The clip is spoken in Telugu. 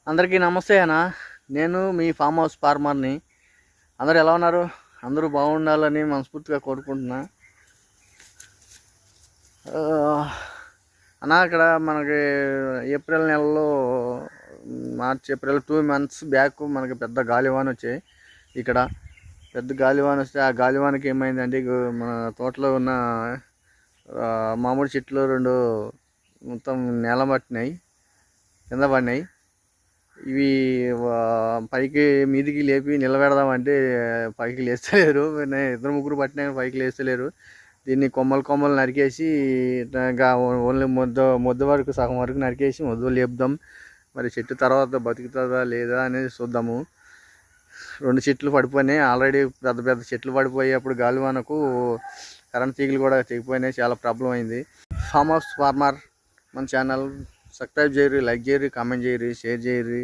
అందరికీ నమస్తే అన్న. నేను మీ ఫామ్ హౌస్ ఫార్మర్ని. అందరూ ఎలా ఉన్నారు? అందరూ బాగుండాలని మనస్ఫూర్తిగా కోరుకుంటున్నా. అన్న, ఇక్కడ మనకి ఏప్రిల్ నెలలో ఏప్రిల్ 2 months బ్యాక్ మనకి పెద్ద గాలివాన వచ్చాయి. ఇక్కడ పెద్ద గాలివాన వస్తే ఆ గాలివానకి ఏమైందంటే మన తోటలో ఉన్న మామిడి చెట్లు 2 మొత్తం నేల పట్టినాయి, కింద పడినాయి. ఇవి పైకి మీదికి లేపి నిలబెడదామంటే పైకి లేస్తలేరు. ఇద్దరు ముగ్గురు పట్టినా పైకి లేస్తలేరు. దీన్ని కొమ్మలు నరికేసి ఓన్లీ మొద్దు వరకు సగం వరకు నరికేసి మొద్దు లేపుదాం. మరి చెట్టు తర్వాత బతుకుతుందా లేదా అనేది చూద్దాము. 2 చెట్లు పడిపోయినాయి ఆల్రెడీ, పెద్ద పెద్ద చెట్లు పడిపోయి అప్పుడు గాలివానకు కరెంట్ తీగలు కూడా తెగిపోయినాయి. చాలా ప్రాబ్లం అయింది. ఫామ్ హౌస్ ఫార్మర్ మన ఛానల్ సబ్స్క్రైబ్ చేయరు, లైక్ చేయరు, కామెంట్ చేయరు, షేర్ చేయరు.